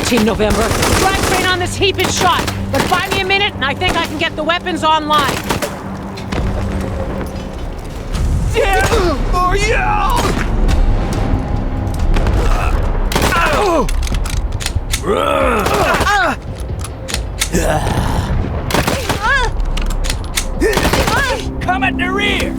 Team November. Drive train on this heap is shot, but buy me a minute and I think I can get the weapons online. Yeah! Oh, yeah! Come at the rear!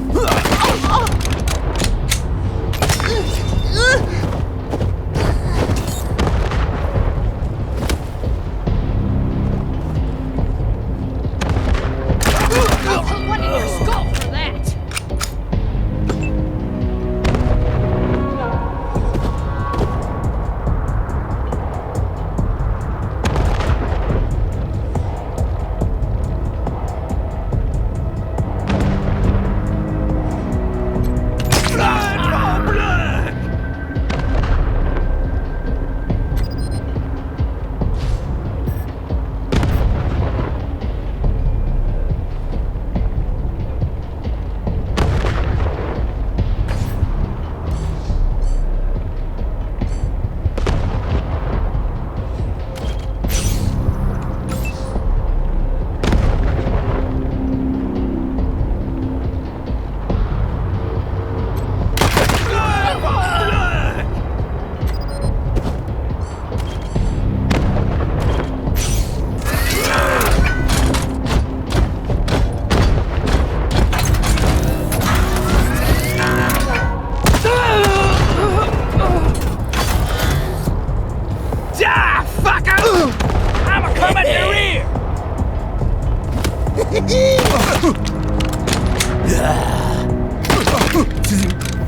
What in your skull for that?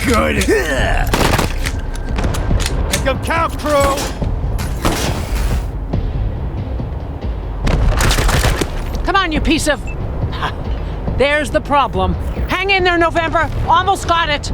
Good. Make them count, crew! Come on, you piece of... There's the problem. Hang in there, November. Almost got it.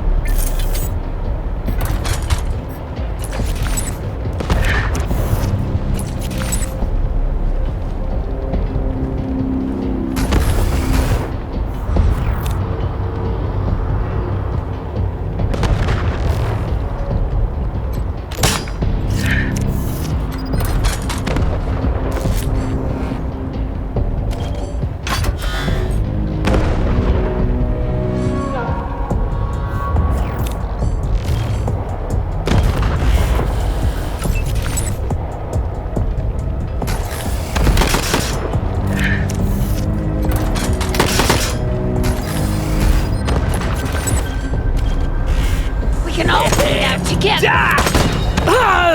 We can all get out together. Ha!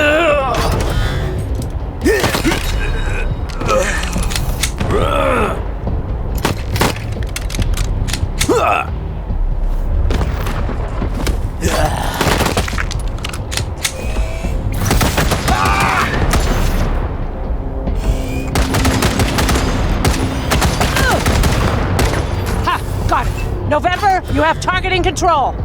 Got it. November, you have targeting control.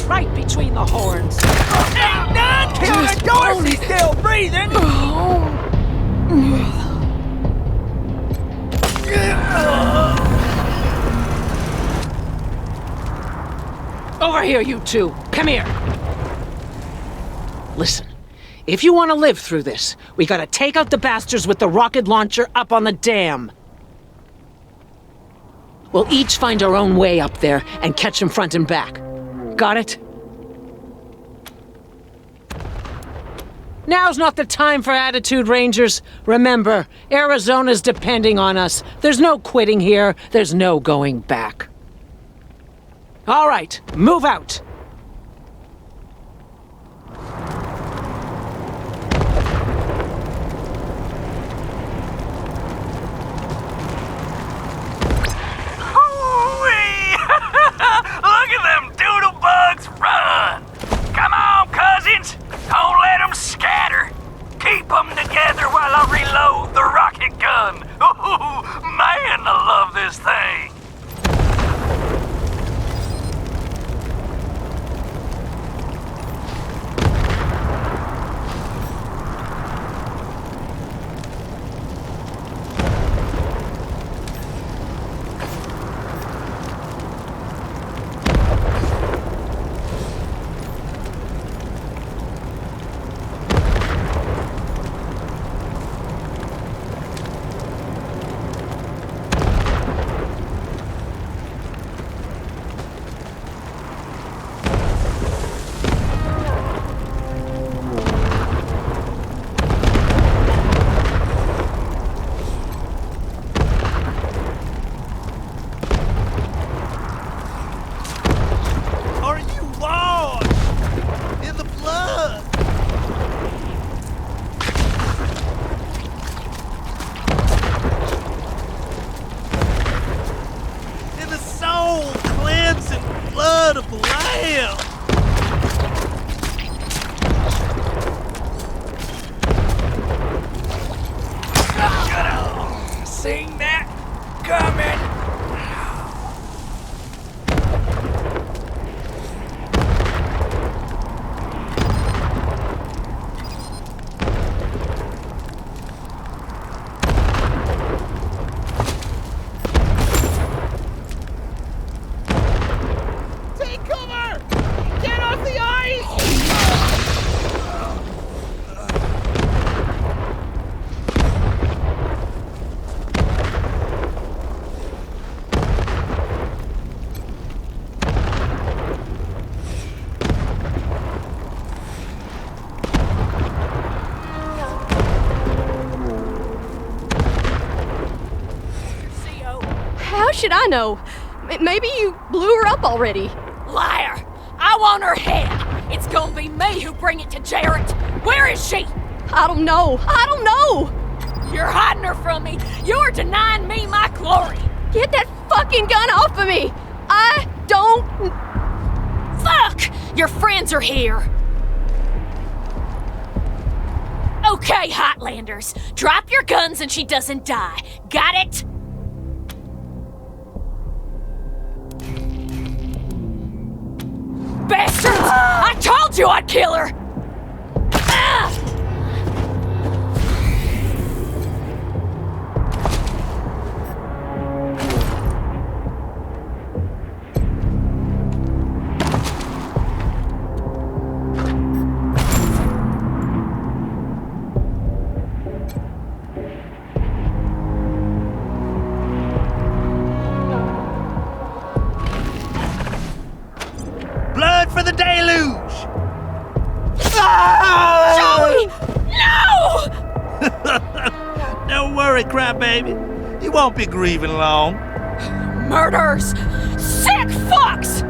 Right between the horns. Ain't none killing Dorsey's still breathing! Over here, you two. Come here. Listen, if you want to live through this, we gotta take out the bastards with the rocket launcher up on the dam. We'll each find our own way up there and catch them front and back. Got it? Now's not the time for attitude, Rangers. Remember, Arizona's depending on us. There's no quitting here. There's no going back. All right, move out. Look at them doodle bugs run! Come on, cousins! Don't let them scatter! Keep them together while I reload the rocket gun! Ooh, man, I love this thing! Seen that coming! Take cover! Get off the ice! How should I know? Maybe you blew her up already. Liar! I want her head! It's gonna be me who bring it to Jarrett! Where is she? I don't know. You're hiding her from me! You're denying me my glory! Get that fucking gun off of me! I don't... Fuck! Your friends are here! Okay, Hotlanders. Drop your guns and she doesn't die. Got it? Bastards! I told you I'd kill her! Ah! Blood for the deluge! Joey! No! Don't worry, crybaby. You won't be grieving long. Murders! Sick fucks!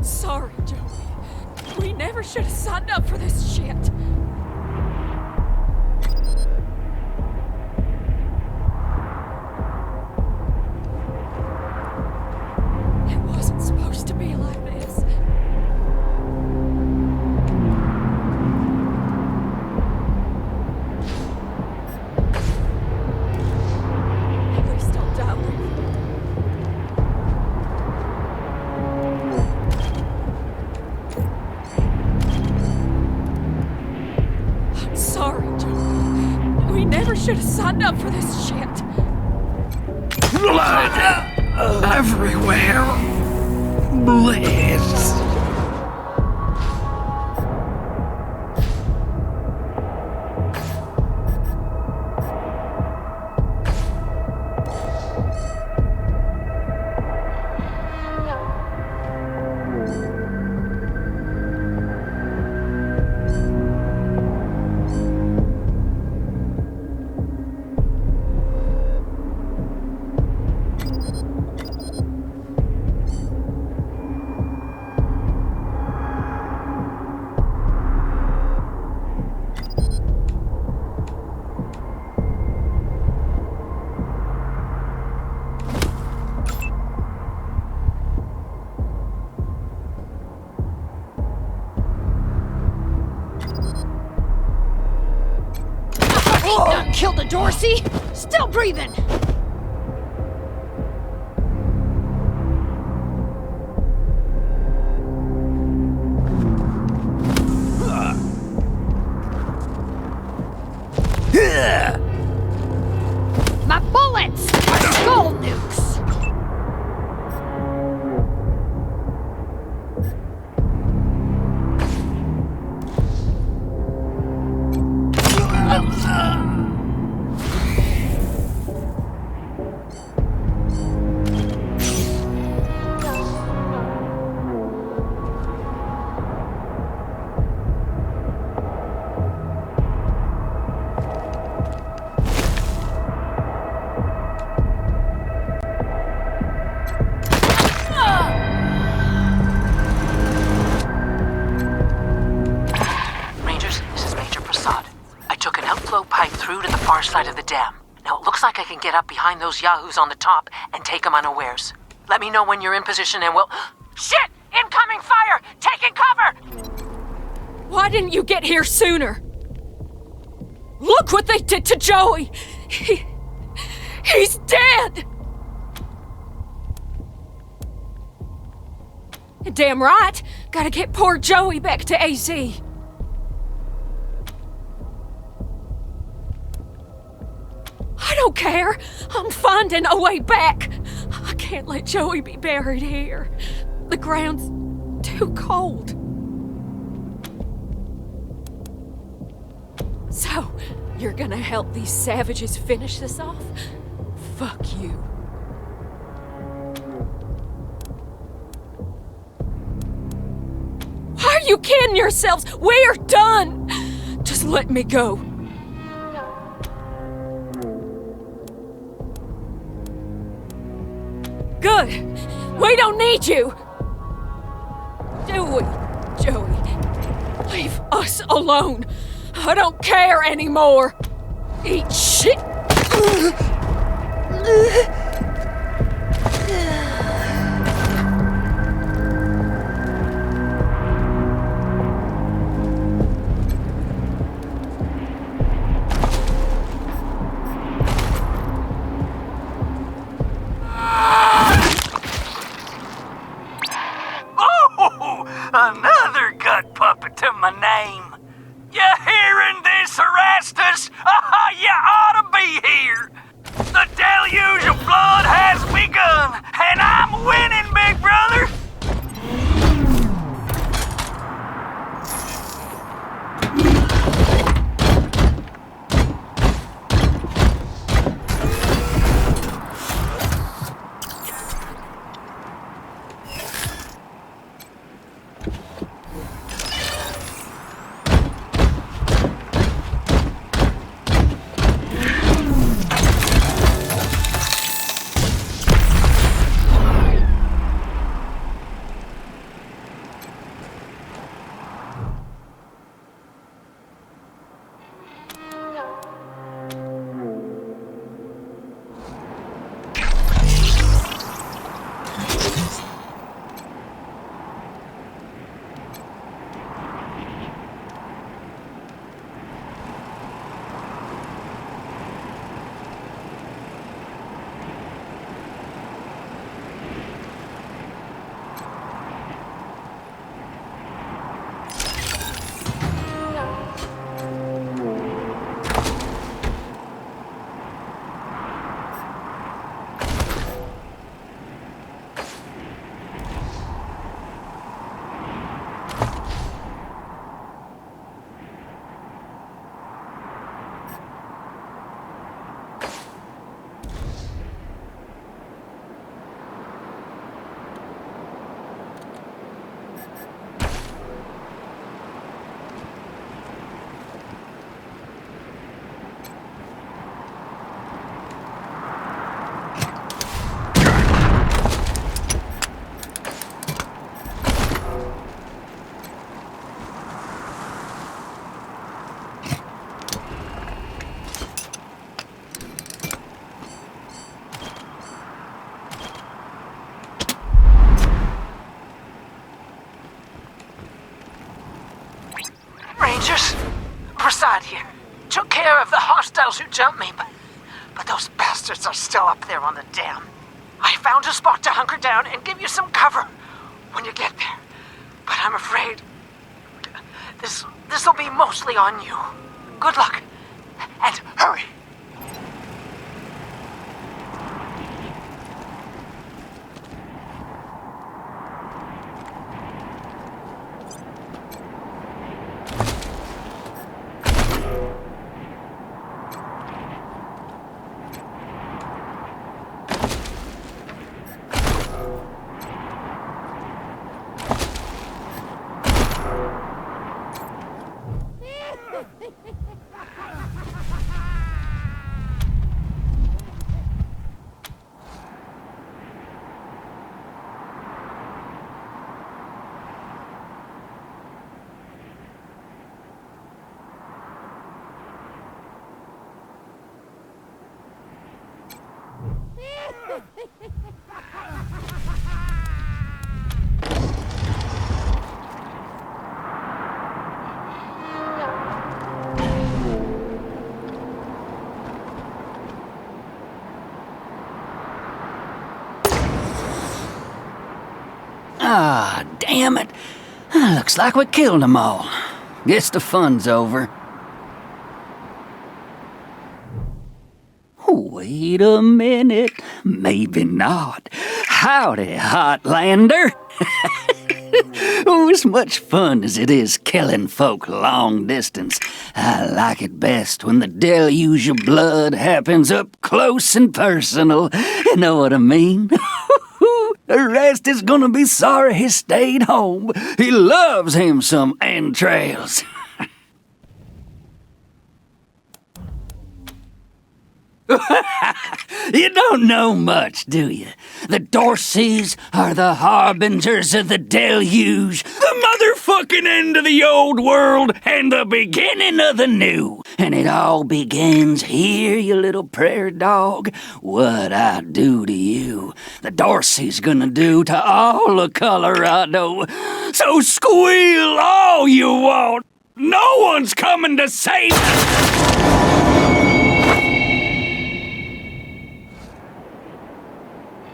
Sorry, Joey. We never should have signed up for this shit. It wasn't supposed to be like this. At least I'll die with you. Sorry, Joey. We never should have signed up for this shit. Blood everywhere. Bliss. Killed a Dorsey? Still breathing! My bullets! My skull nukes! Side of the dam. Now it looks like I can get up behind those yahoos on the top and take them unawares. Let me know when you're in position and we'll... Shit! Incoming fire! Taking cover! Why didn't you get here sooner? Look what they did to Joey! He's dead! Damn right! Gotta get poor Joey back to AZ. I don't care. I'm finding a way back. I can't let Joey be buried here. The ground's too cold. So, you're gonna help these savages finish this off? Fuck you. Why are you kidding yourselves? We're done! Just let me go. Good. We don't need you. Do we, Joey? Leave us alone. I don't care anymore. Eat shit. Another gut puppet to my name. You hearing this, Erastus? You ought to be here. The deluge of blood care of the hostiles who jumped me, but those bastards are still up there on the dam. I found a spot to hunker down and give you some cover when you get there. But I'm afraid this'll be mostly on you. Good luck, and hurry. Ah, damn it. Looks like we killed them all. Guess the fun's over. Wait a minute. Maybe not. Howdy, Hotlander. Oh, as much fun as it is killing folk long distance, I like it best when the deluge of blood happens up close and personal. You know what I mean? The rest is gonna be sorry he stayed home. He loves him some entrails. You don't know much, do you? The Dorseys are the harbingers of the deluge, the motherfucking end of the old world and the beginning of the new. And it all begins here, you little prairie dog. What I do to you, the Dorsey's gonna do to all of Colorado. So squeal all you want. No one's coming to save us.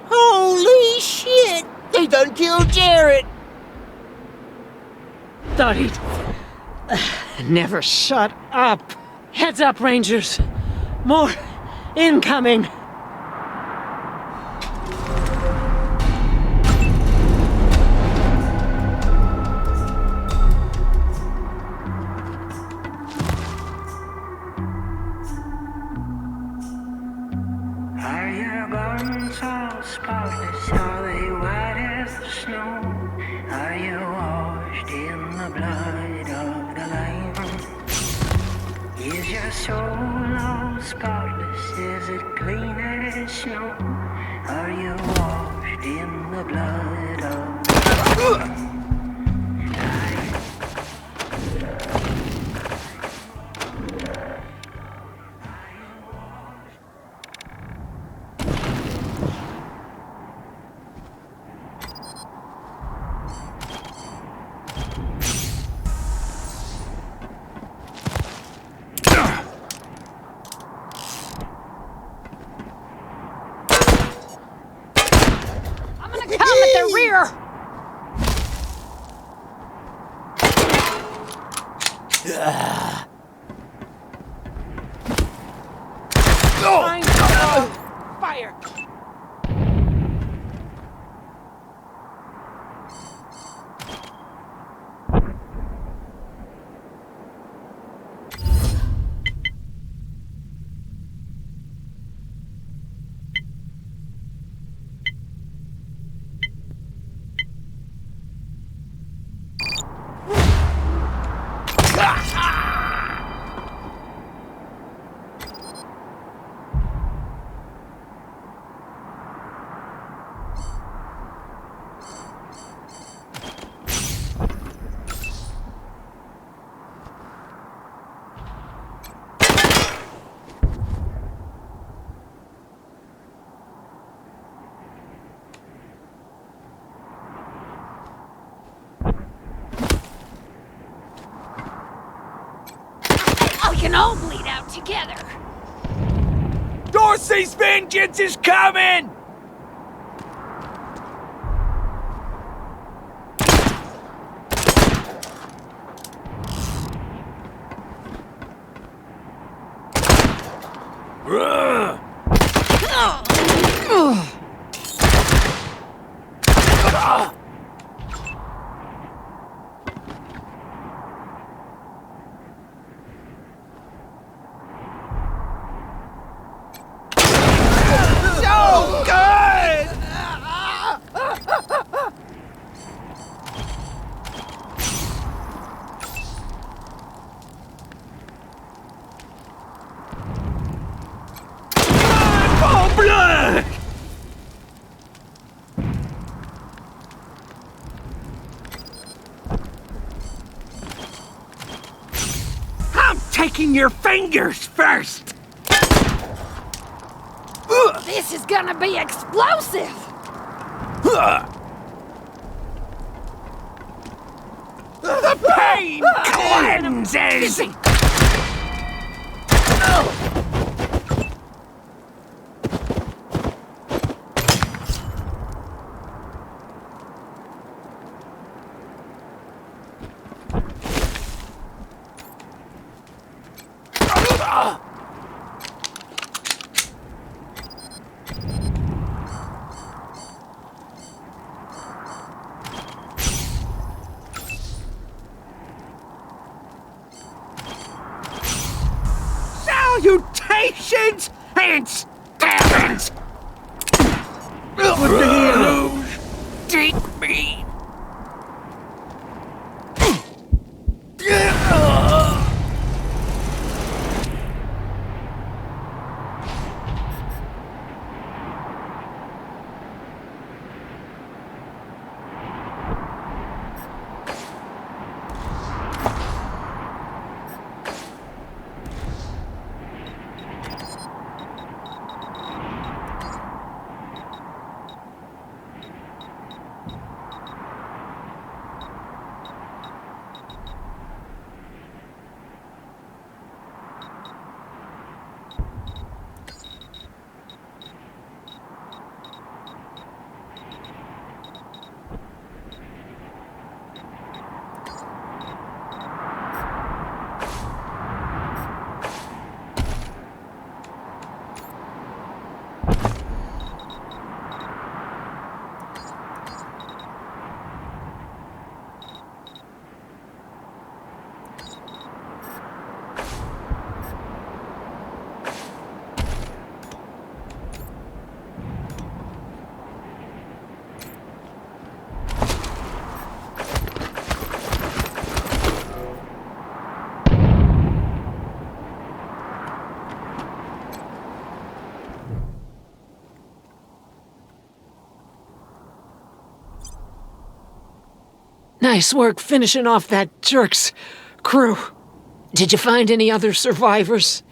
Holy shit! They done killed Jarrett! Thought he'd never shut up. Heads up, Rangers. More incoming. Are your garments all spotless? Are they white as the snow? Are you washed in the blood of the Lamb? Is your soul all spotless? Is it clean as snow? Are you washed in the blood of the Lamb? Come at the rear! Fire! together. Dorsey's vengeance is coming! So good! Oh, blood! I'm taking your fingers first! This is gonna be explosive! The pain cleanses! Salutations and stabbings! What the heroes take me! Nice work finishing off that jerk's crew. Did you find any other survivors?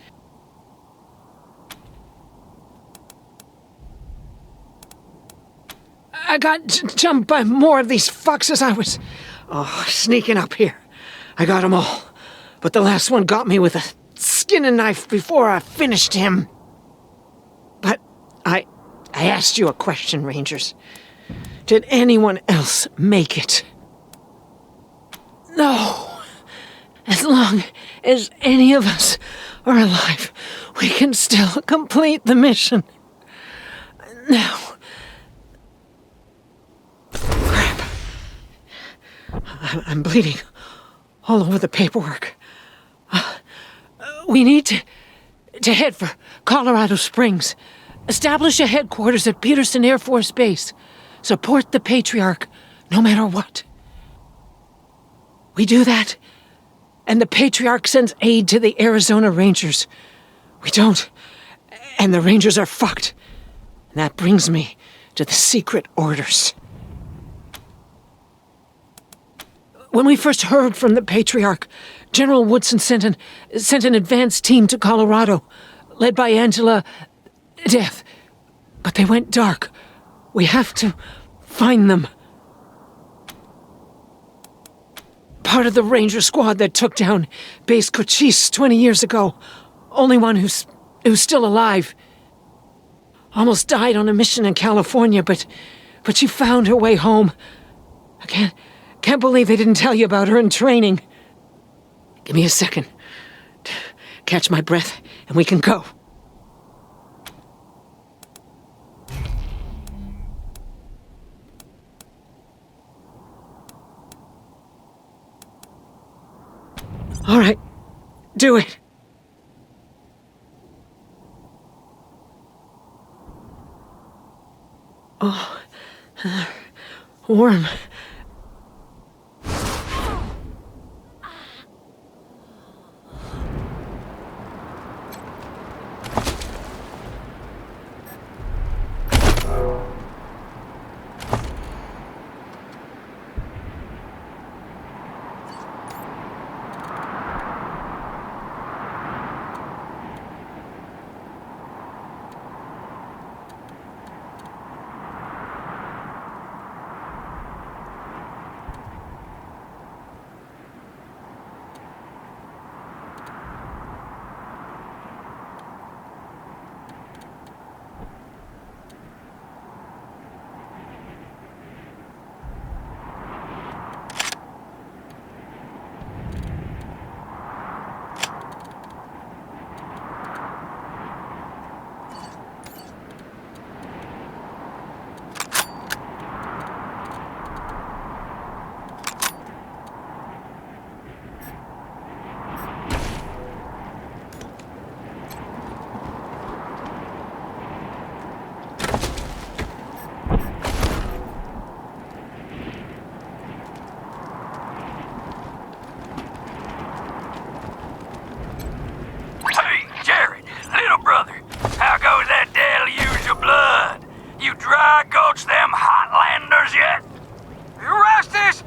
I got jumped by more of these fucks as I was sneaking up here. I got them all, but the last one got me with a skinning knife before I finished him. But I asked you a question, Rangers. Did anyone else make it? No. As long as any of us are alive, we can still complete the mission. Now. Crap. I'm bleeding all over the paperwork. We need to head for Colorado Springs. Establish a headquarters at Peterson Air Force Base. Support the Patriarch, no matter what. We do that, and the Patriarch sends aid to the Arizona Rangers. We don't, and the Rangers are fucked. And that brings me to the secret orders. When we first heard from the Patriarch, General Woodson sent an advance team to Colorado, led by Angela Death. But they went dark. We have to find them. Part of the Ranger squad that took down Base Cochise 20 years ago. only one who's still alive. Almost died on a mission in California, but she found her way home. I can't believe they didn't tell you about her in training. Give me a second. Catch my breath, and we can go. All right, do it. Oh, warm. Hey, Jared, little brother, how goes that deluge of blood? You dry gulched them Hotlanders yet? Rastus!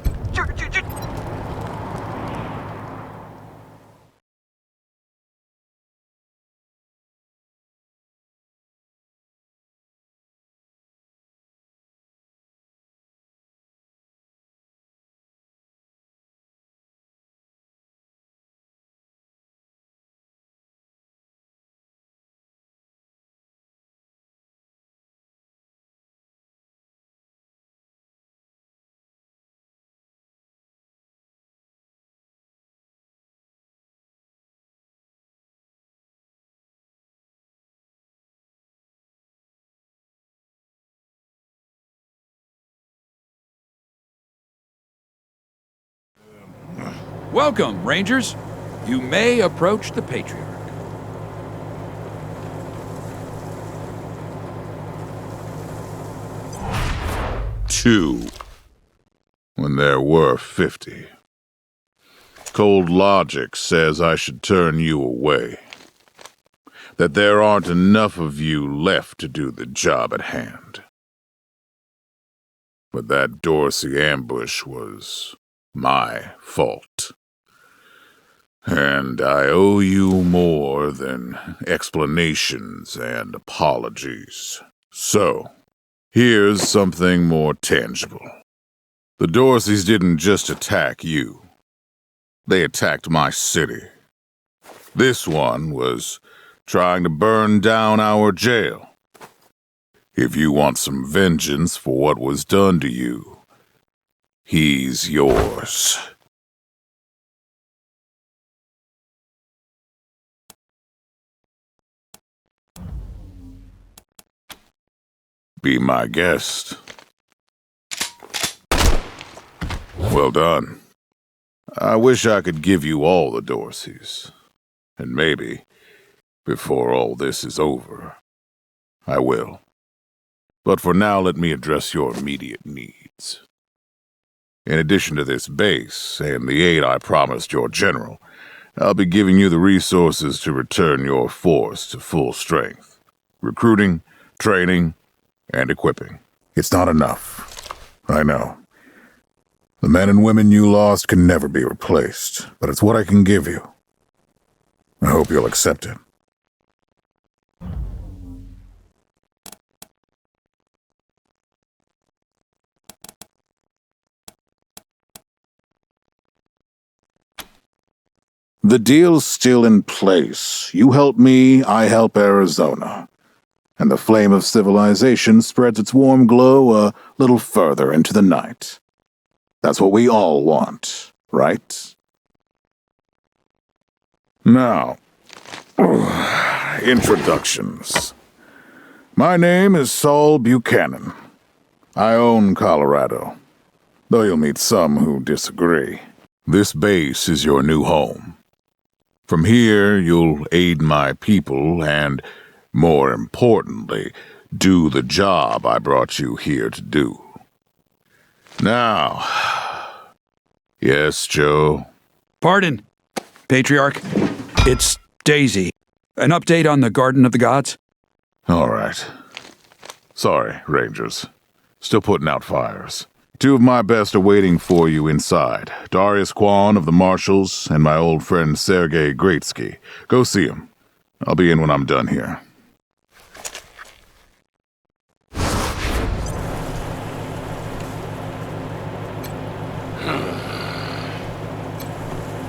Welcome, Rangers. You may approach the Patriarch. Two, when there were 50. Cold logic says I should turn you away. That there aren't enough of you left to do the job at hand. But that Dorsey ambush was my fault. And I owe you more than explanations and apologies. So, here's something more tangible. The Dorseys didn't just attack you. They attacked my city. This one was trying to burn down our jail. If you want some vengeance for what was done to you, he's yours. Be my guest. Well done. I wish I could give you all the Dorseys. And maybe, before all this is over, I will. But for now, let me address your immediate needs. In addition to this base and the aid I promised your general, I'll be giving you the resources to return your force to full strength. Recruiting, training, and equipping. It's not enough. I know. The men and women you lost can never be replaced, but it's what I can give you. I hope you'll accept it. The deal's still in place. You help me, I help Arizona. And the flame of civilization spreads its warm glow a little further into the night. That's what we all want, right? Now, introductions. My name is Saul Buchanan. I own Colorado, though you'll meet some who disagree. This base is your new home. From here, you'll aid my people and, more importantly, do the job I brought you here to do. Now, yes, Joe? Pardon, Patriarch. It's Daisy. An update on the Garden of the Gods? All right. Sorry, Rangers. Still putting out fires. 2 of my best are waiting for you inside. Darius Quan of the Marshals and my old friend 𝐤𝐤𝐤𝐞. Go see him. I'll be in when I'm done here.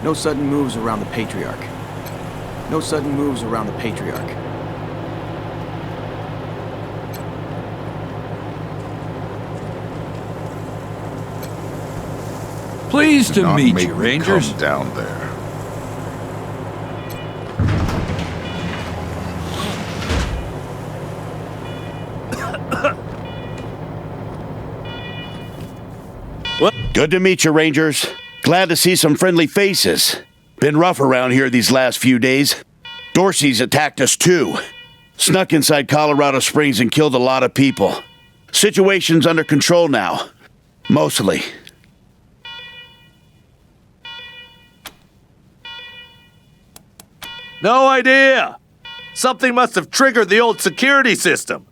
No sudden moves around the Patriarch. No sudden moves around the Patriarch. Pleased to Do not meet make you, me Rangers. come down there. Well, good to meet you, Rangers. Glad to see some friendly faces. Been rough around here these last few days. Dorsey's attacked us too. Snuck inside Colorado Springs and killed a lot of people. Situation's under control now. Mostly. No idea. Something must have triggered the old security system.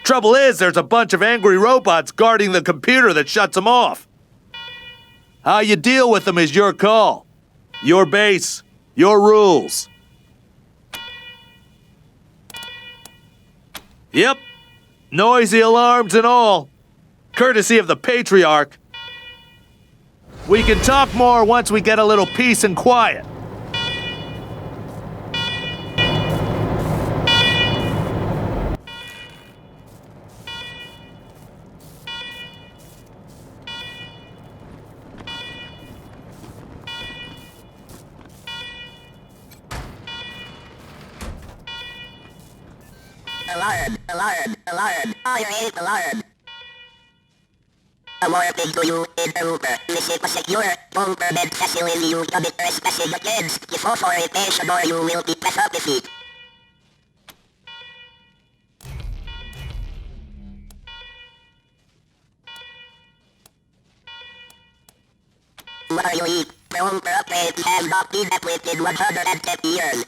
Trouble is, there's a bunch of angry robots guarding the computer that shuts them off. How you deal with them is your call. Your base. Your rules. Yep. Noisy alarms and all. Courtesy of the Patriarch. We can talk more once we get a little peace and quiet. Alarm, alarm, alarm, I hate alarm. A warning to you, intruder. This is a secure, government facility. You commit trespassing against deforestation or you will be penalized. Worry, government has not been updated in 110 years.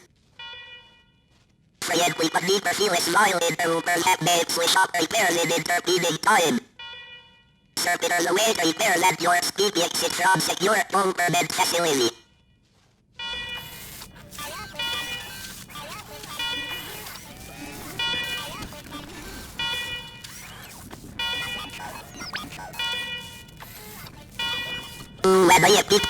Friendly but never feel a smile intruders have made switch-up repairs in intervening time. Servitors await repairs at your speedy exit from secure government facility. When I pick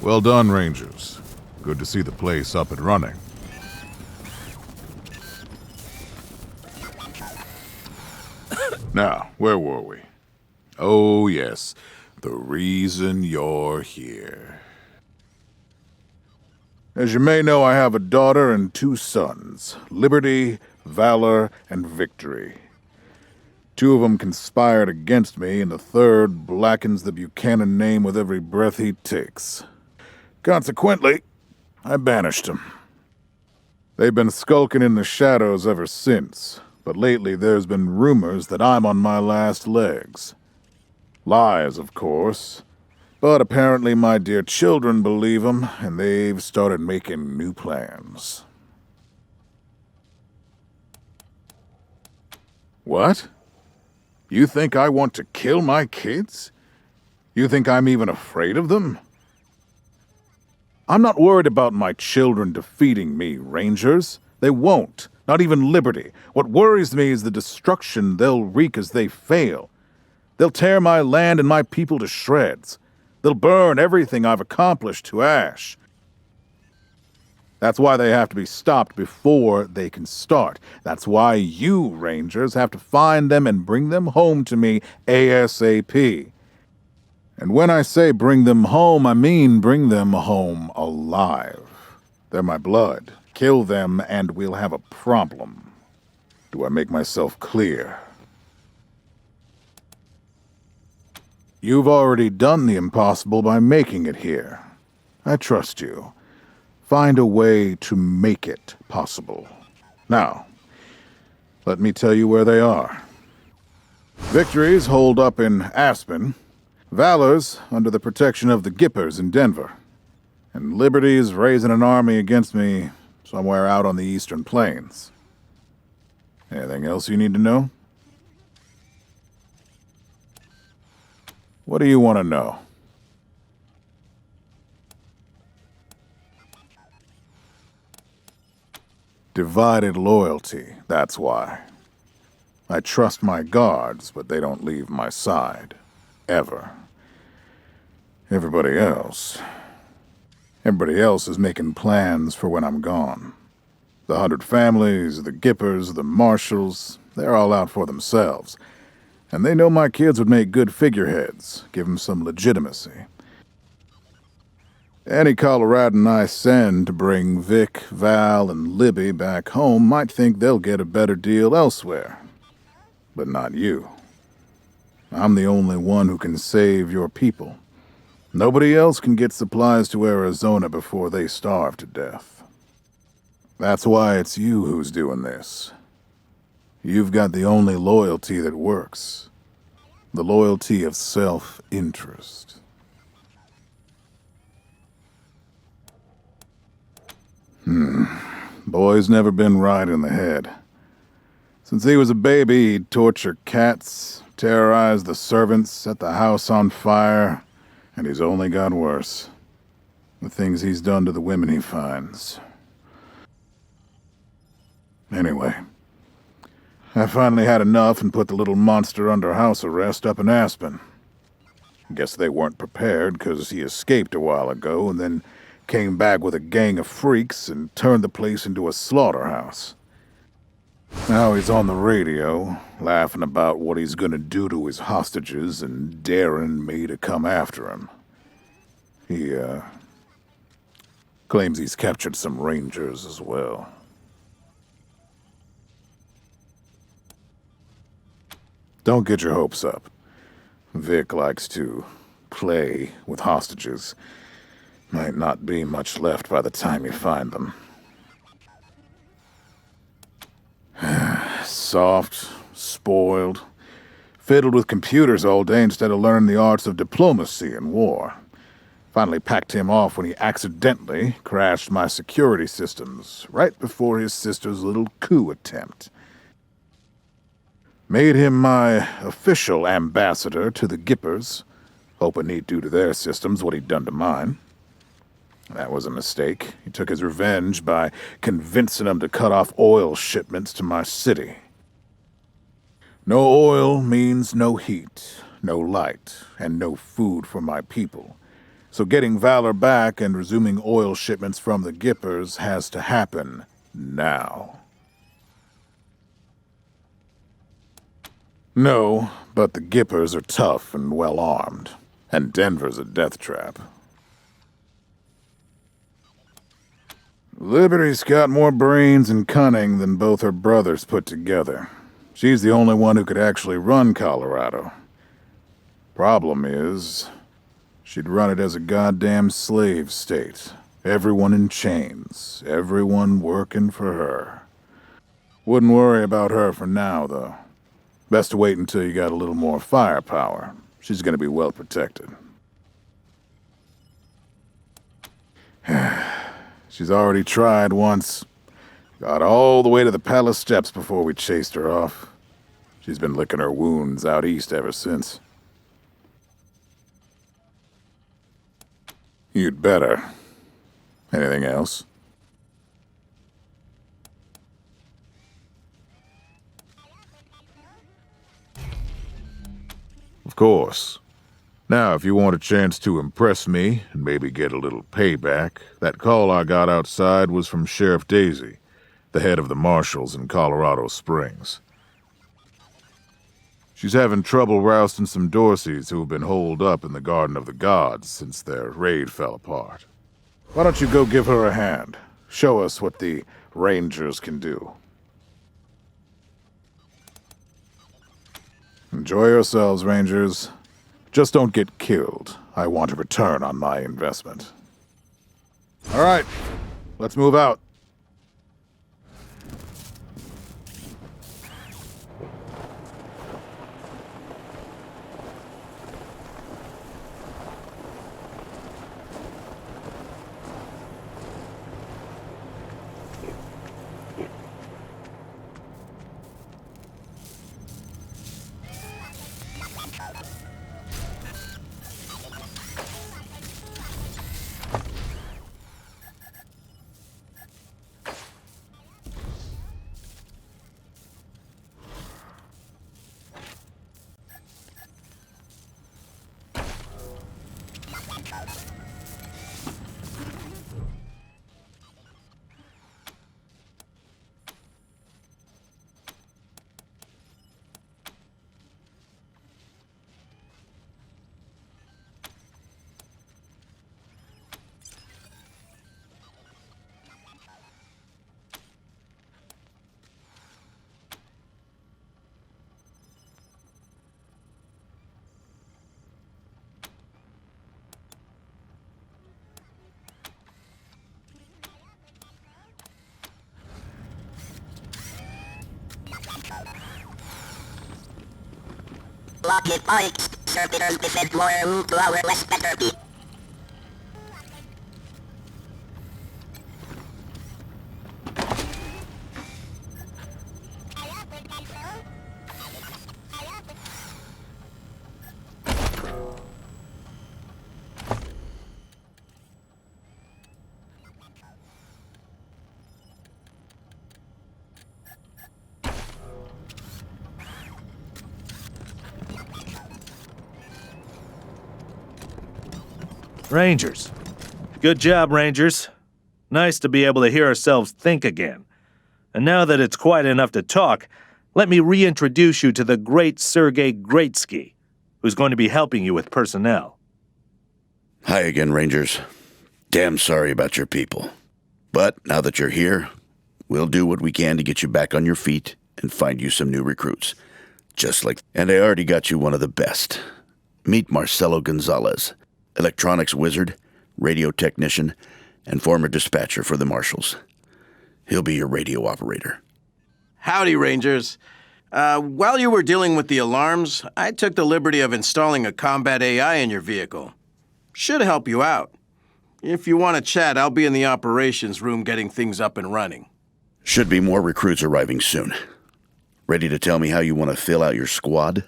Well done, Rangers. Good to see the place up and running. Now, where were we? Oh, yes. The reason you're here. As you may know, I have a daughter and 2 sons, Liberty, Valor, and Victory. 2 of them conspired against me, and the 3rd blackens the Buchanan name with every breath he takes. Consequently, I banished them. They've been skulking in the shadows ever since, but lately there's been rumors that I'm on my last legs. Lies, of course. But apparently my dear children believe them, and they've started making new plans. What? You think I want to kill my kids? You think I'm even afraid of them? I'm not worried about my children defeating me, Rangers. They won't. Not even Liberty. What worries me is the destruction they'll wreak as they fail. They'll tear my land and my people to shreds. They'll burn everything I've accomplished to ash. That's why they have to be stopped before they can start. That's why you, Rangers, have to find them and bring them home to me ASAP. And when I say bring them home, I mean bring them home alive. They're my blood. Kill them and we'll have a problem. Do I make myself clear? You've already done the impossible by making it here. I trust you. Find a way to make it possible. Now, let me tell you where they are. Victory's holed up in Aspen. Valor's under the protection of the Gippers in Denver. And Liberty's raising an army against me somewhere out on the Eastern Plains. Anything else you need to know? What do you want to know? Divided loyalty, that's why. I trust my guards, but they don't leave my side. Ever. Everybody else is making plans for when I'm gone. The 100 families, the Gippers, the Marshalls, they're all out for themselves. And they know my kids would make good figureheads, give them some legitimacy. Any Coloradan I send to bring Vic, Val, and Libby back home might think they'll get a better deal elsewhere. But not you. I'm the only one who can save your people. Nobody else can get supplies to Arizona before they starve to death. That's why it's you who's doing this. You've got the only loyalty that works. The loyalty of self-interest. Boy's never been right in the head. Since he was a baby, he'd torture cats, terrorize the servants, set the house on fire, and he's only got worse. The things he's done to the women he finds. Anyway, I finally had enough and put the little monster under house arrest up in Aspen. Guess they weren't prepared because he escaped a while ago and then came back with a gang of freaks and turned the place into a slaughterhouse. Now he's on the radio, laughing about what he's gonna do to his hostages and daring me to come after him. He, claims he's captured some Rangers as well. Don't get your hopes up. Vic likes to play with hostages. Might not be much left by the time you find them. Soft, spoiled, fiddled with computers all day instead of learning the arts of diplomacy and war. Finally packed him off when he accidentally crashed my security systems right before his sister's little coup attempt. Made him my official ambassador to the Gippers, hoping he'd do to their systems what he'd done to mine. That was a mistake. He took his revenge by convincing them to cut off oil shipments to my city. No oil means no heat, no light, and no food for my people. So getting Valor back and resuming oil shipments from the Gippers has to happen now. No, but the Gippers are tough and well-armed, and Denver's a death trap. Liberty's got more brains and cunning than both her brothers put together. She's the only one who could actually run Colorado. Problem is, she'd run it as a goddamn slave state. Everyone in chains, everyone working for her. Wouldn't worry about her for now, though. Best to wait until you got a little more firepower. She's gonna be well protected. She's already tried once. Got all the way to the palace steps before we chased her off. She's been licking her wounds out east ever since. You'd better. Anything else? Of course. Now, if you want a chance to impress me and maybe get a little payback, that call I got outside was from Sheriff Daisy, the head of the marshals in Colorado Springs. She's having trouble rousting some Dorseys who have been holed up in the Garden of the Gods since their raid fell apart. Why don't you go give her a hand? Show us what the Rangers can do. Enjoy yourselves, Rangers. Just don't get killed. I want a return on my investment. All right, let's move out. Lockheed Pikes, servitors defend more route to our west Betterby. Rangers. Good job, Rangers. Nice to be able to hear ourselves think again. And now that it's quiet enough to talk, let me reintroduce you to the great 𝐥𝐤𝐤𝐞, who's going to be helping you with personnel. Hi again, Rangers. Damn sorry about your people. But now that you're here, we'll do what we can to get you back on your feet and find you some new recruits. And I already got you one of the best. Meet Marcelo Gonzalez, electronics wizard, radio technician, and former dispatcher for the Marshals. He'll be your radio operator. Howdy, Rangers. While you were dealing with the alarms, I took the liberty of installing a combat AI in your vehicle. Should help you out. If you want to chat, I'll be in the operations room getting things up and running. Should be more recruits arriving soon. Ready to tell me how you want to fill out your squad?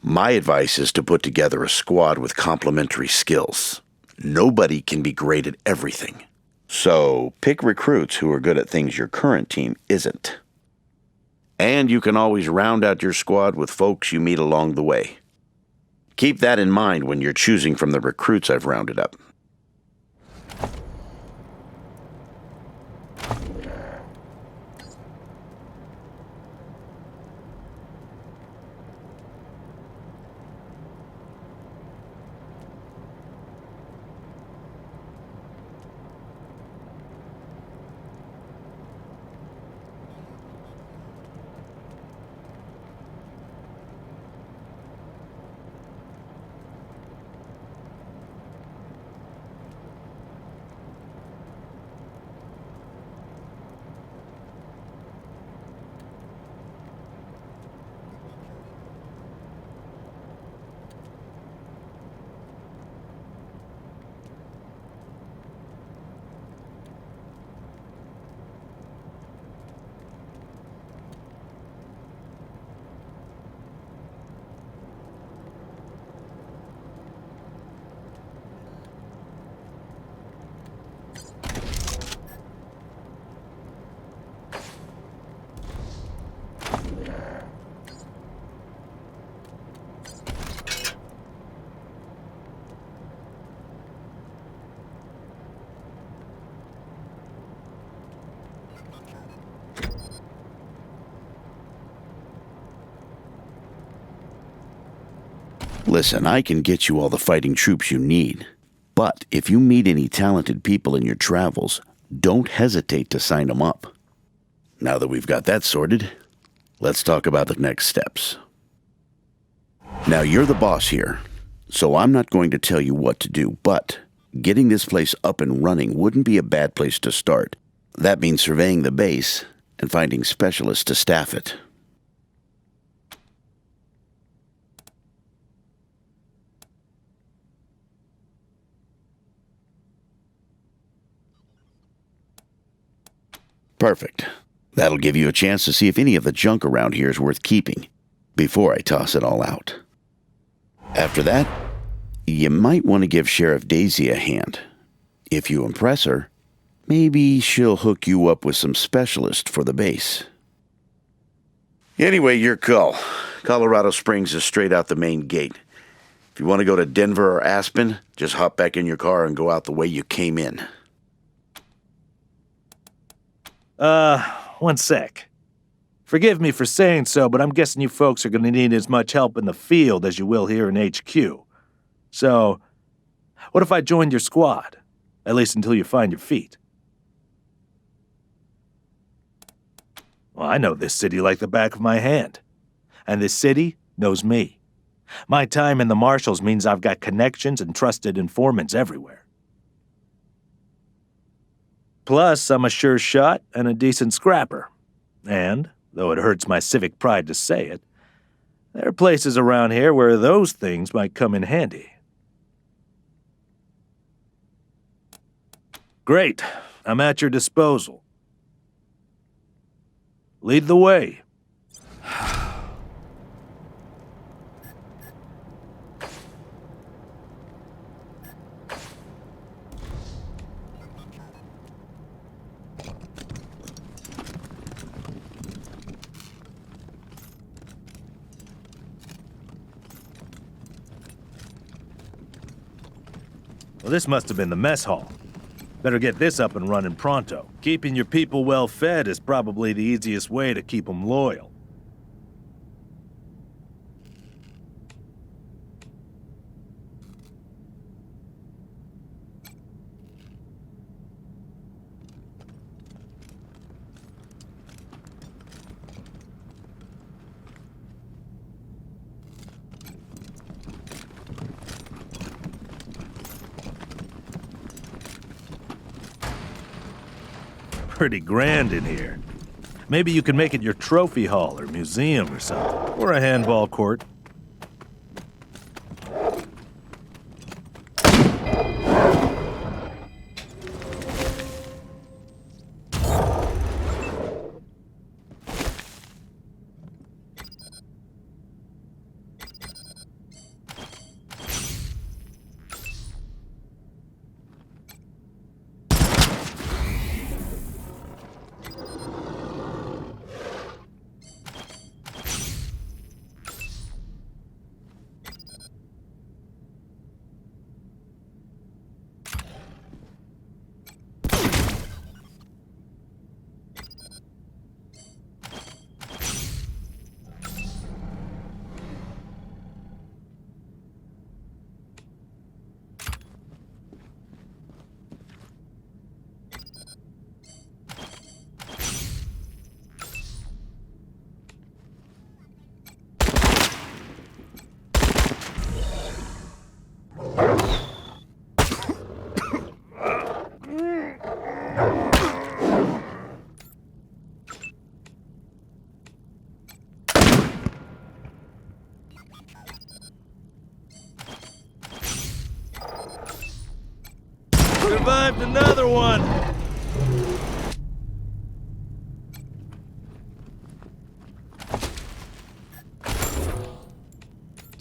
My advice is to put together a squad with complementary skills. Nobody can be great at everything. So pick recruits who are good at things your current team isn't. And you can always round out your squad with folks you meet along the way. Keep that in mind when you're choosing from the recruits I've rounded up. Listen, I can get you all the fighting troops you need, but if you meet any talented people in your travels, don't hesitate to sign them up. Now that we've got that sorted, let's talk about the next steps. Now, you're the boss here, so I'm not going to tell you what to do, but getting this place up and running wouldn't be a bad place to start. That means surveying the base and finding specialists to staff it. Perfect. That'll give you a chance to see if any of the junk around here is worth keeping, before I toss it all out. After that, you might want to give Sheriff Daisy a hand. If you impress her, maybe she'll hook you up with some specialist for the base. Anyway, your call. Colorado Springs is straight out the main gate. If you want to go to Denver or Aspen, just hop back in your car and go out the way you came in. One sec. Forgive me for saying so, but I'm guessing you folks are going to need as much help in the field as you will here in HQ. So, what if I joined your squad? At least until you find your feet. Well, I know this city like the back of my hand. And this city knows me. My time in the Marshals means I've got connections and trusted informants everywhere. Plus, I'm a sure shot and a decent scrapper. And, though it hurts my civic pride to say it, there are places around here where those things might come in handy. Great. I'm at your disposal. Lead the way. Well, this must have been the mess hall. Better get this up and running pronto. Keeping your people well fed is probably the easiest way to keep them loyal. Pretty grand in here. Maybe you can make it your trophy hall or museum or something, or a handball court. Revived another one!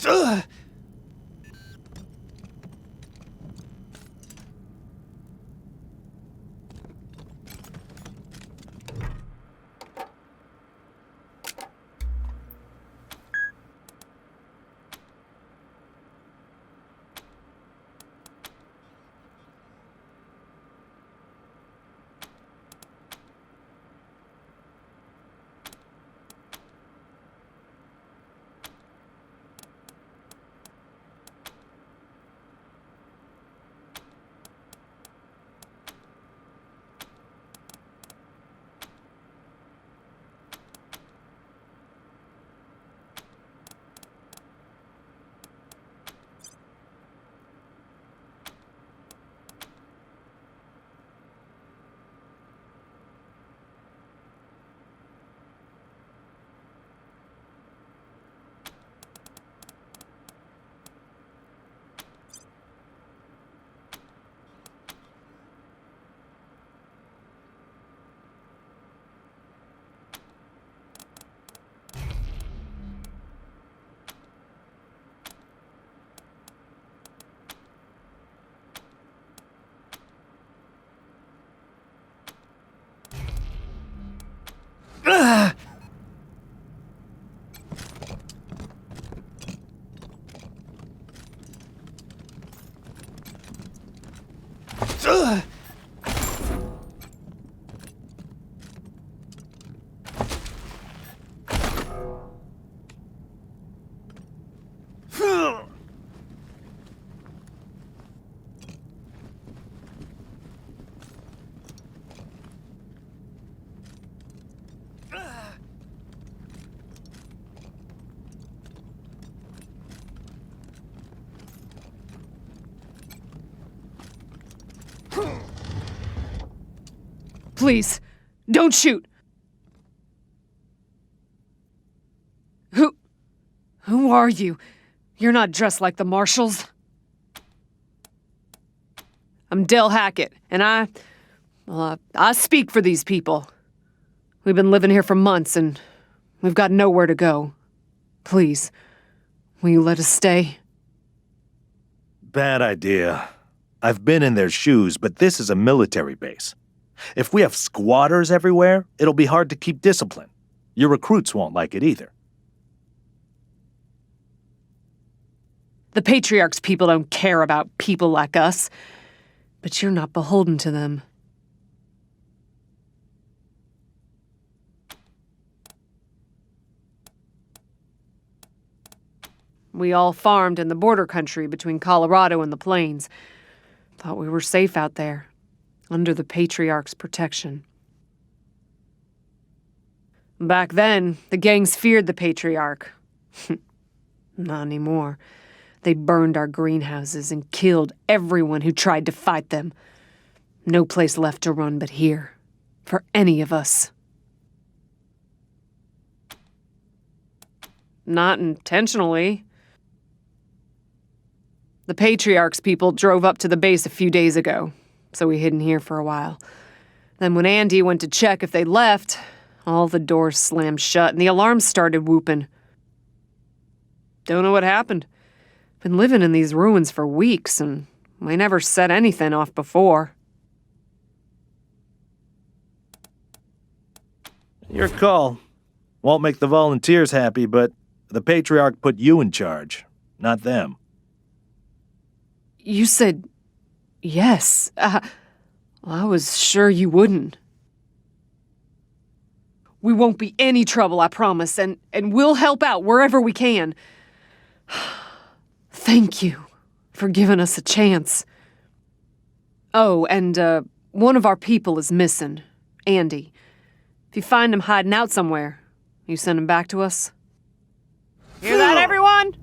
Ugh. Please, don't shoot. Who are you? You're not dressed like the marshals. I'm Del Hackett, and I speak for these people. We've been living here for months, and we've got nowhere to go. Please, will you let us stay? Bad idea. I've been in their shoes, but this is a military base. If we have squatters everywhere, it'll be hard to keep discipline. Your recruits won't like it either. The Patriarch's people don't care about people like us, but you're not beholden to them. We all farmed in the border country between Colorado and the plains. Thought we were safe out there, under the Patriarch's protection. Back then, the gangs feared the Patriarch. Not anymore. They burned our greenhouses and killed everyone who tried to fight them. No place left to run but here, for any of us. Not intentionally. The Patriarch's people drove up to the base a few days ago, so we hid in here for a while. Then when Andy went to check if they'd left, all the doors slammed shut and the alarms started whooping. Don't know what happened. Been living in these ruins for weeks, and we never set anything off before. Your call. Won't make the volunteers happy, but the Patriarch put you in charge, not them. You said yes. I was sure you wouldn't. We won't be any trouble, I promise, and we'll help out wherever we can. Thank you for giving us a chance. Oh, and one of our people is missing, Andy. If you find him hiding out somewhere, you send him back to us? Hear that, everyone?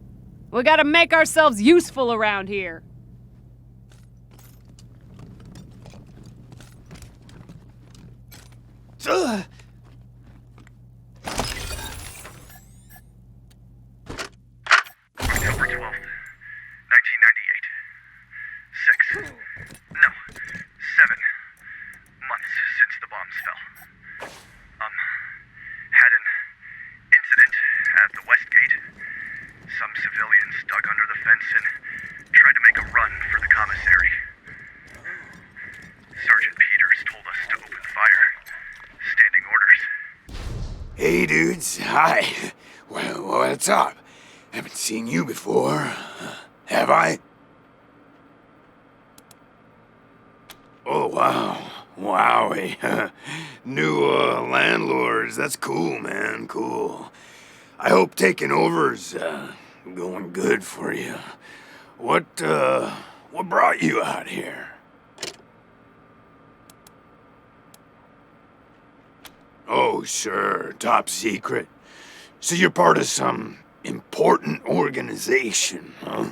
We gotta make ourselves useful around here. October 12th, 1998. 6. No, run for the commissary. Sergeant Peters told us to open fire. Standing orders. Hey, dudes. Hi. Well, what's up? Haven't seen you before. Have I? Oh, wow. Wowie. New landlords. That's cool, man. Cool. I hope taking over's going good for you. What brought you out here? Oh, sure. Top secret. So you're part of some important organization, huh?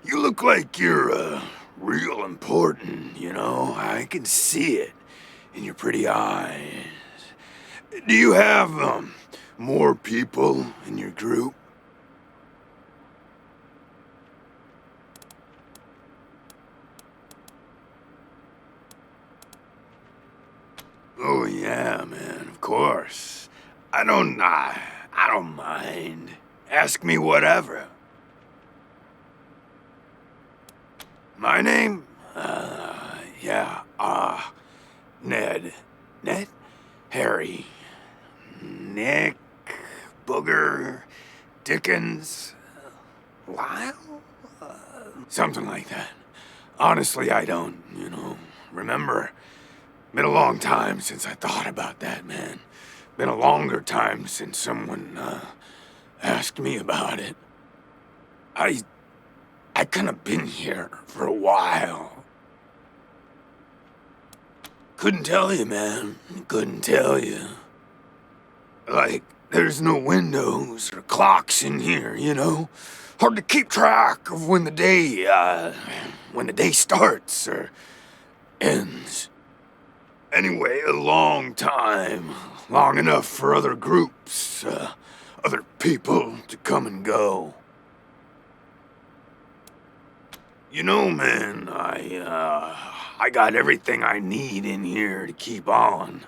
You look like you're, real important, you know? I can see it in your pretty eyes. Do you have, more people in your group? Oh, yeah, man, of course. I don't mind. Ask me whatever. My name? Ned. Ned? Harry. Nick. Booger. Dickens. Lyle? Something like that. Honestly, I don't, remember. Been a long time since I thought about that, man. Been a longer time since someone, asked me about it. I kinda been here for a while. Couldn't tell you, man. Couldn't tell you. Like, there's no windows or clocks in here, Hard to keep track of when the day starts or ends. Anyway, a long time. Long enough for other groups, other people to come and go. Man, I got everything I need in here to keep on.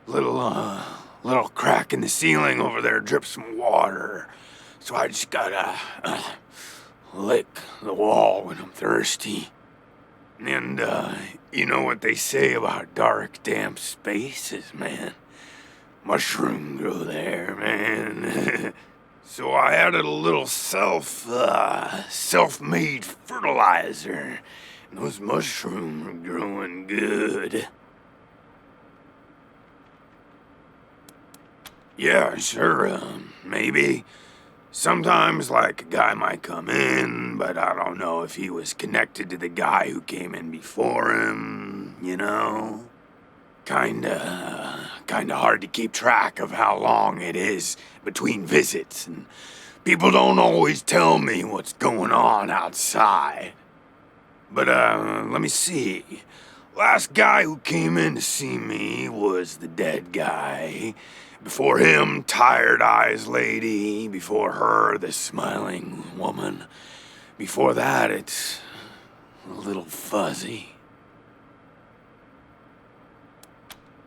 Little crack in the ceiling over there drips some water. So I just gotta, lick the wall when I'm thirsty. And, you know what they say about dark, damp spaces, man. Mushroom grow there, man. So I added a little self-made fertilizer. And those mushrooms are growing good. Yeah, sure, maybe. Sometimes, like, a guy might come in, but I don't know if he was connected to the guy who came in before him, Kinda hard to keep track of how long it is between visits, and people don't always tell me what's going on outside. But, let me see. Last guy who came in to see me was the dead guy. Before him, tired eyes lady. Before her, the smiling woman. Before that, it's a little fuzzy.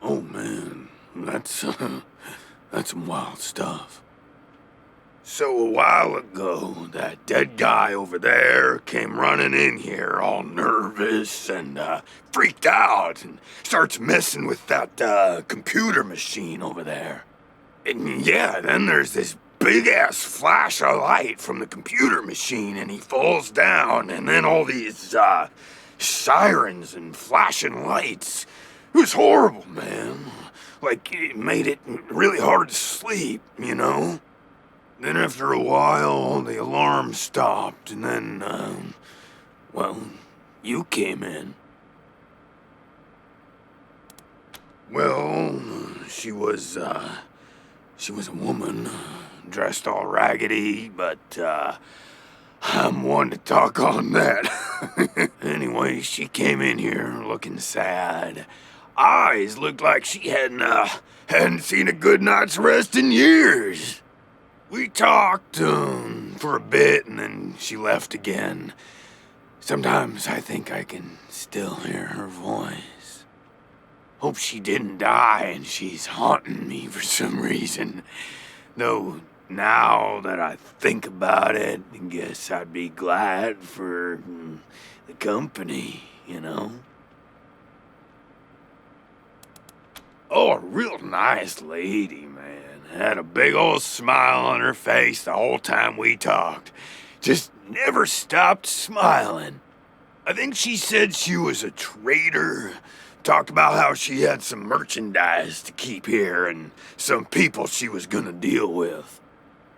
Oh man, that's some wild stuff. So a while ago, that dead guy over there came running in here all nervous and freaked out and starts messing with that computer machine over there. And yeah, then there's this big-ass flash of light from the computer machine and he falls down and then all these sirens and flashing lights. It was horrible, man. Like, it made it really hard to sleep, Then after a while, the alarm stopped, and then, you came in. Well, she was a woman, dressed all raggedy, but, I'm one to talk on that. Anyway, she came in here looking sad. Eyes looked like she hadn't seen a good night's rest in years. We talked for a bit, and then she left again. Sometimes I think I can still hear her voice. Hope she didn't die and she's haunting me for some reason. Though, Now that I think about it, I guess I'd be glad for the company, you know? Oh, a real nice lady, man. Had a big old smile on her face the whole time we talked. Just never stopped smiling. I think she said she was a trader. Talked about how she had some merchandise to keep here and some people she was gonna deal with.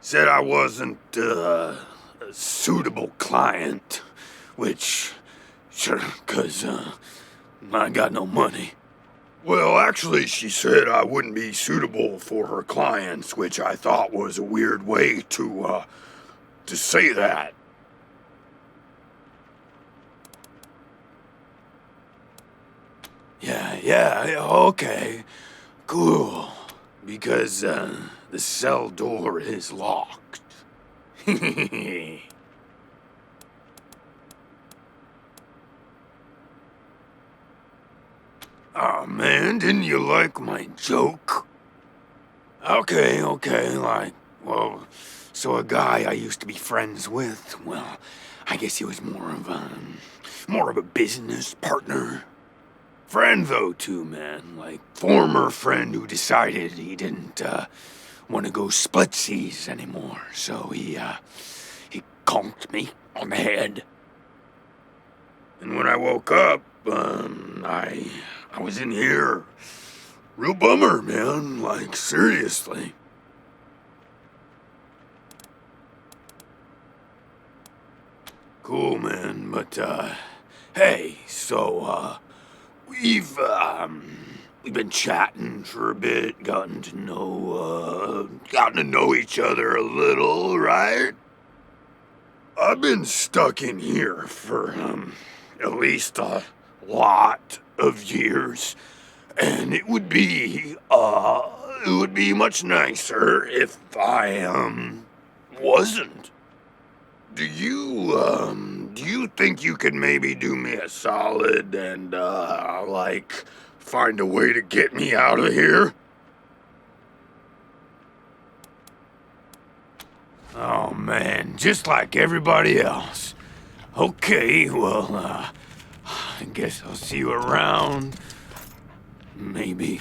Said I wasn't a suitable client, which, sure, 'cause I got no money. Well, actually, she said I wouldn't be suitable for her clients, which I thought was a weird way to say that. Yeah, okay, cool. Because, the cell door is locked. Aw, man, didn't you like my joke? Okay, like, well, so a guy I used to be friends with, well, I guess he was more of a business partner. Friend, though, too, man. Like, former friend who decided he didn't, want to go splitsies anymore. So he conked me on the head. And when I woke up, I was in here. Real bummer, man. Like, seriously. Cool, man. But, hey, so, we've been chatting for a bit, gotten to know each other a little, right? I've been stuck in here for, at least a lot of years, and it would be much nicer if I, wasn't. Do you think you could maybe do me a solid and, like, find a way to get me out of here? Oh, man, just like everybody else. Okay, well, I guess I'll see you around. Maybe.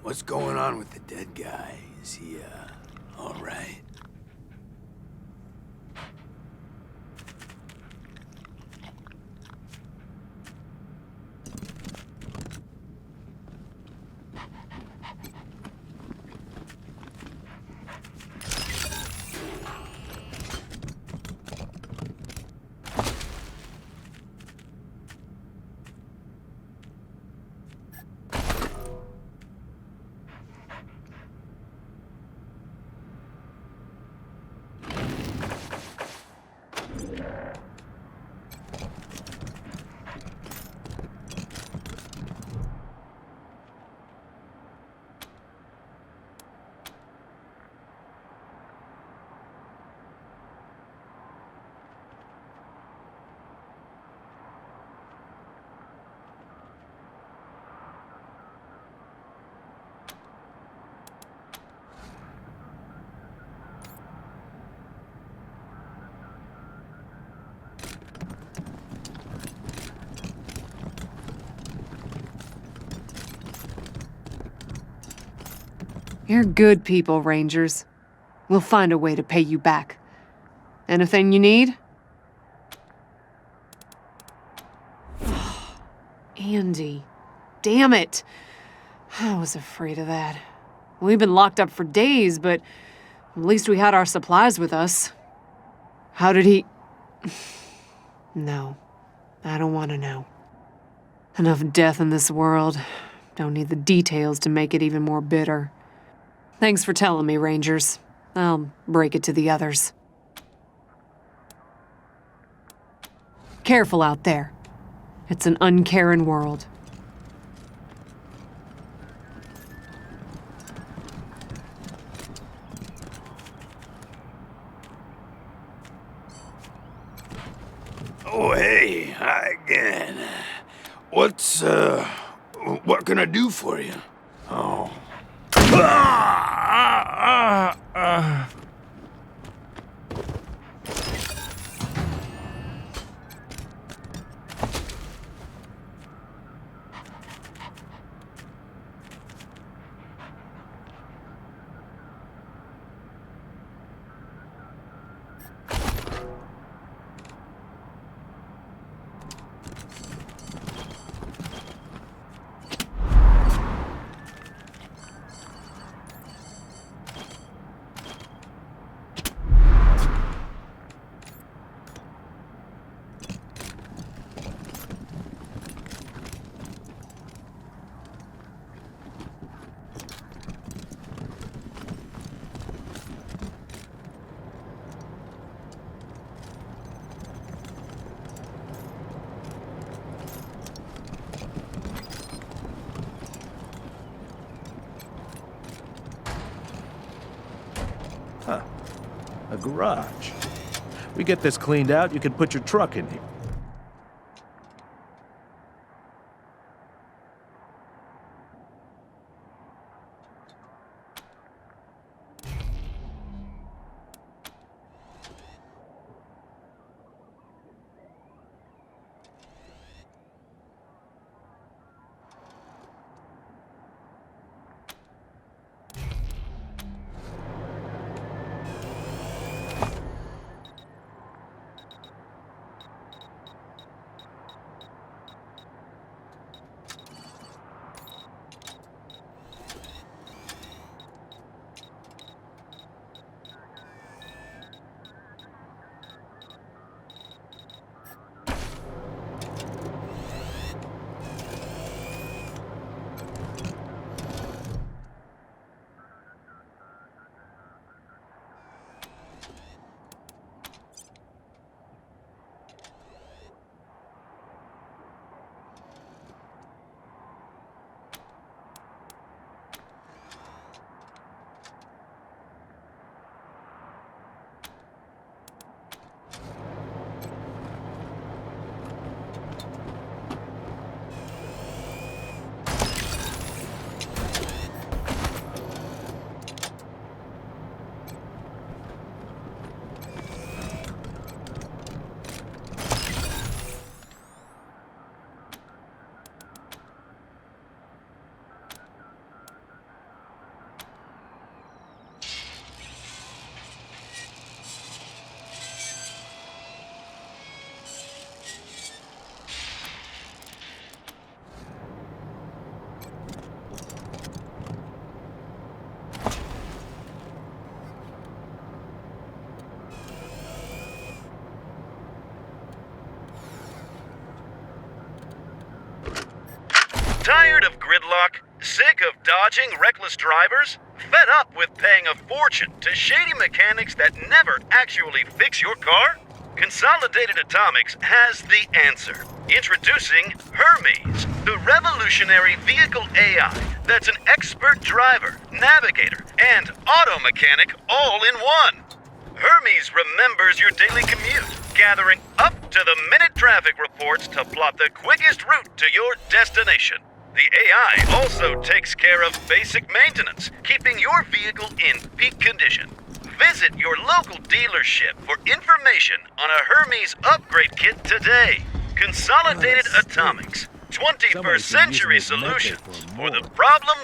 What's going on with the dead guy? Is he, all right? You're good people, Rangers. We'll find a way to pay you back. Anything you need? Andy. Damn it. I was afraid of that. We've been locked up for days, but at least we had our supplies with us. How did he... No. I don't want to know. Enough death in this world. Don't need the details to make it even more bitter. Thanks for telling me, Rangers. I'll break it to the others. Careful out there. It's an uncaring world. Oh, hey, hi again. What can I do for you? Oh. Huh. A garage. We get this cleaned out, you can put your truck in here. Tired of gridlock? Sick of dodging reckless drivers? Fed up with paying a fortune to shady mechanics that never actually fix your car? Consolidated Atomics has the answer. Introducing Hermes, the revolutionary vehicle AI that's an expert driver, navigator, and auto mechanic all in one. Hermes remembers your daily commute, gathering up-to-the-minute traffic reports to plot the quickest route to your destination. The AI also takes care of basic maintenance, keeping your vehicle in peak condition. Visit your local dealership for information on a Hermes upgrade kit today. Consolidated Atomics, 21st century solutions for the problem.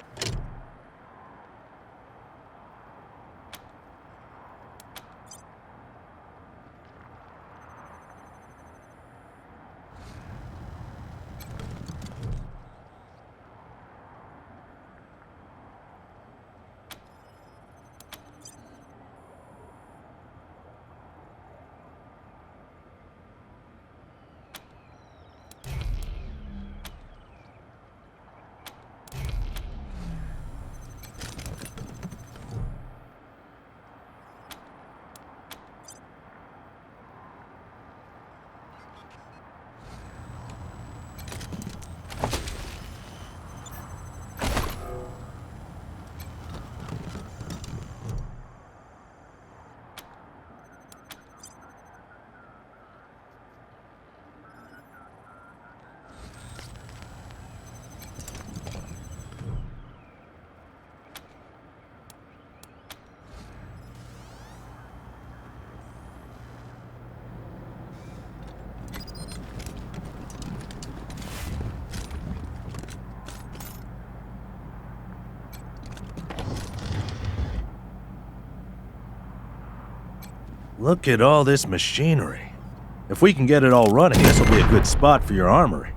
Look at all this machinery. If we can get it all running, this will be a good spot for your armory.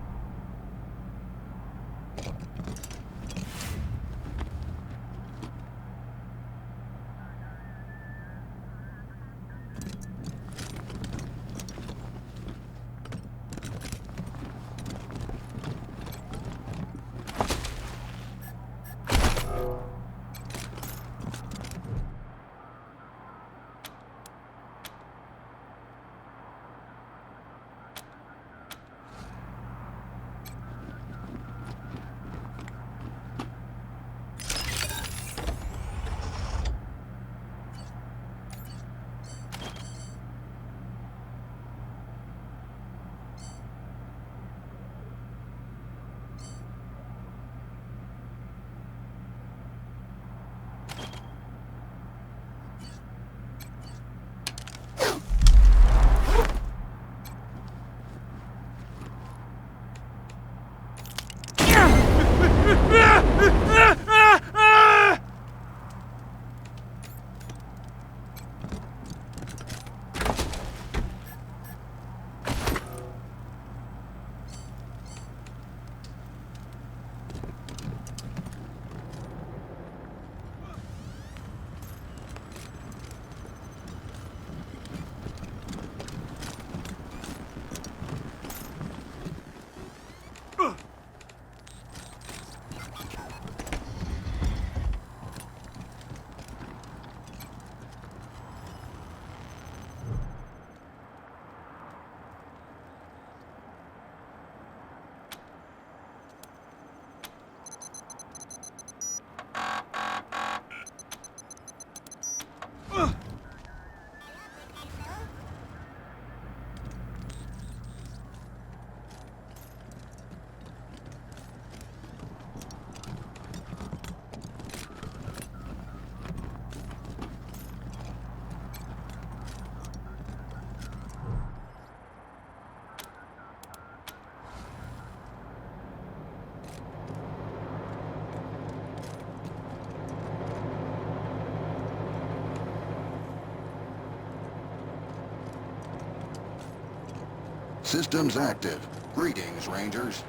Systems active. Greetings, Rangers.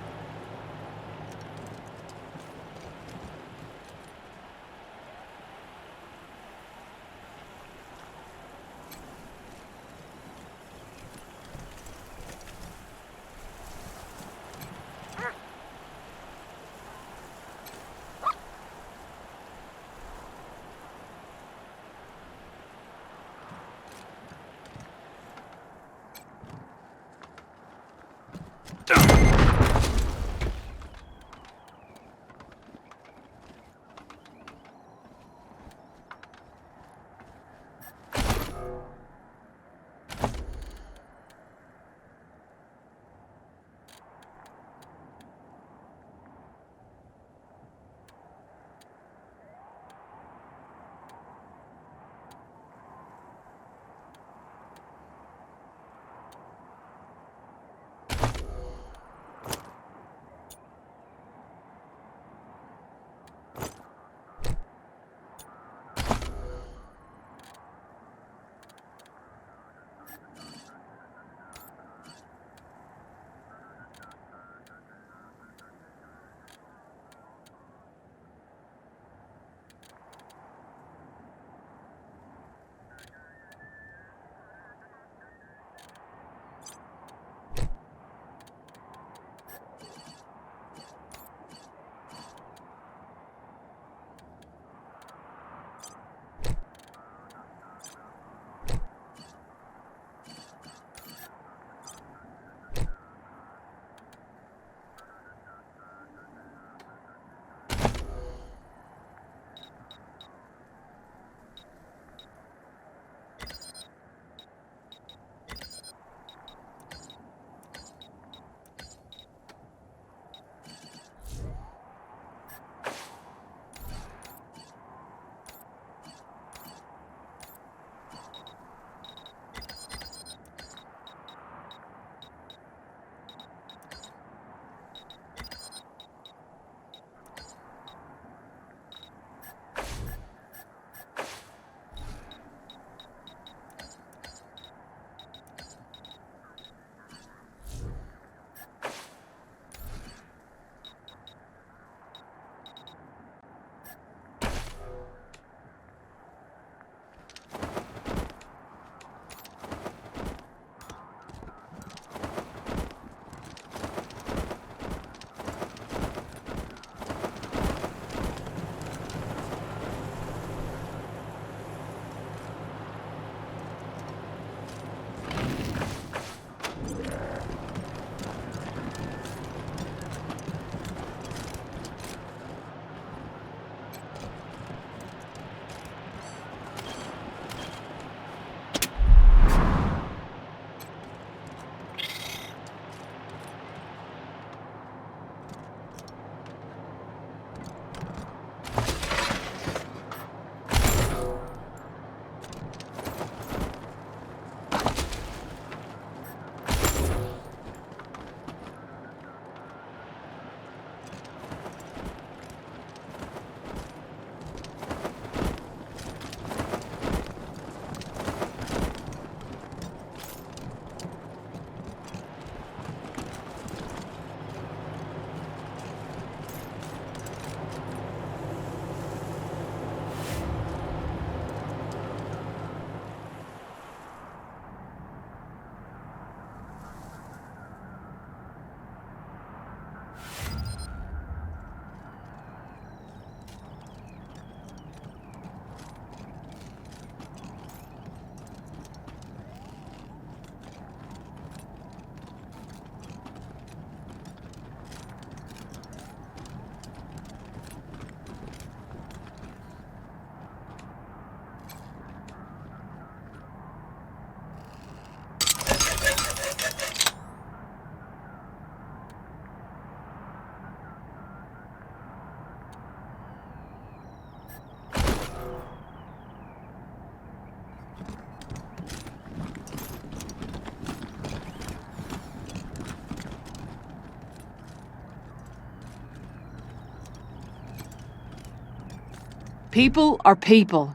People are people,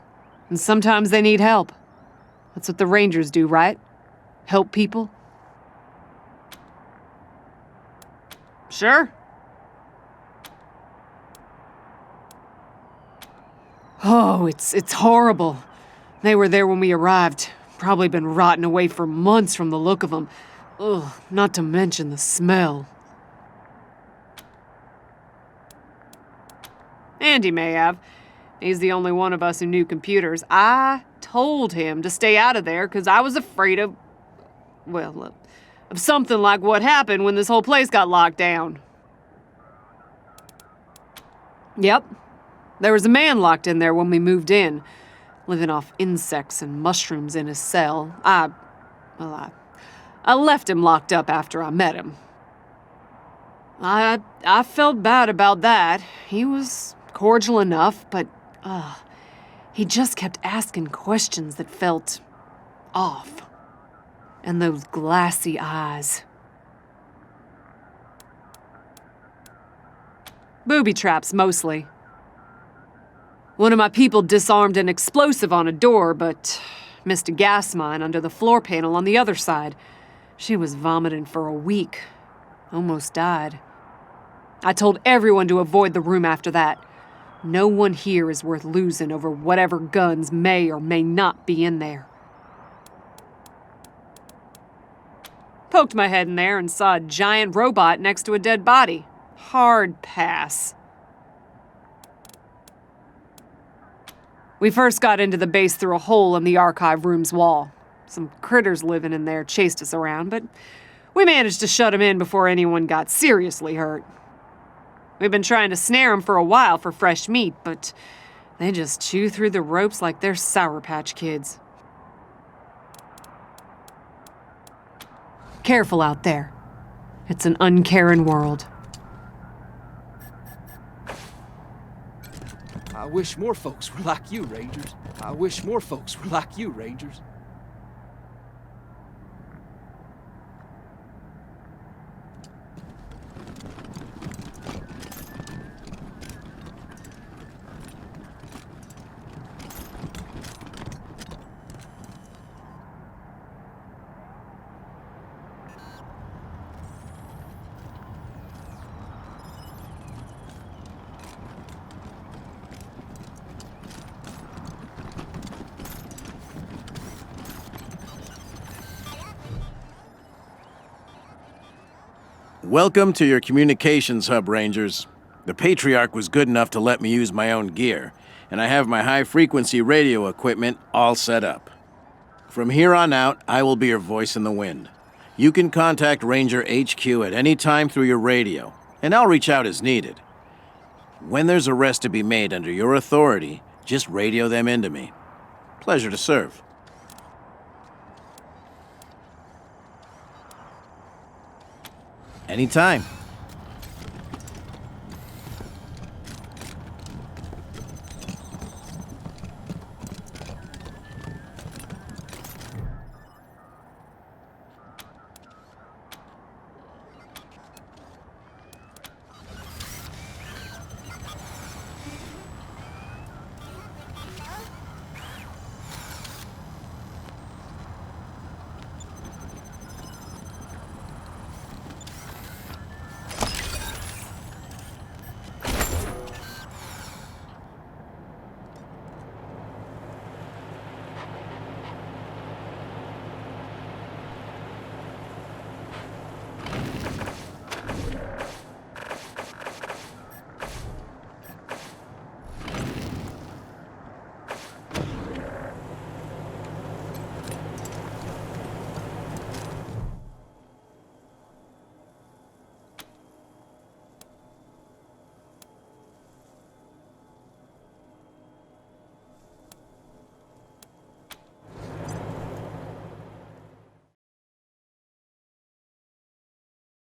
and sometimes they need help. That's what the Rangers do, right? Help people? Sure. Oh, it's horrible. They were there when we arrived. Probably been rotting away for months from the look of them. Ugh, not to mention the smell. Andy may have. He's the only one of us who knew computers. I told him to stay out of there because I was afraid of, well, of something like what happened when this whole place got locked down. Yep. There was a man locked in there when we moved in, living off insects and mushrooms in his cell. I left him locked up after I met him. I felt bad about that. He was cordial enough, but he just kept asking questions that felt off. And those glassy eyes. Booby traps, mostly. One of my people disarmed an explosive on a door, but missed a gas mine under the floor panel on the other side. She was vomiting for a week. Almost died. I told everyone to avoid the room after that. No one here is worth losing over whatever guns may or may not be in there. Poked my head in there and saw a giant robot next to a dead body. Hard pass. We first got into the base through a hole in the archive room's wall. Some critters living in there chased us around, but we managed to shut them in before anyone got seriously hurt. We've been trying to snare them for a while for fresh meat, but they just chew through the ropes like they're Sour Patch Kids. Careful out there. It's an uncaring world. I wish more folks were like you, Rangers. I wish more folks were like you, Rangers. Welcome to your communications hub, Rangers. The Patriarch was good enough to let me use my own gear, and I have my high-frequency radio equipment all set up. From here on out, I will be your voice in the wind. You can contact Ranger HQ at any time through your radio, and I'll reach out as needed. When there's arrests to be made under your authority, just radio them into me. Pleasure to serve. Anytime.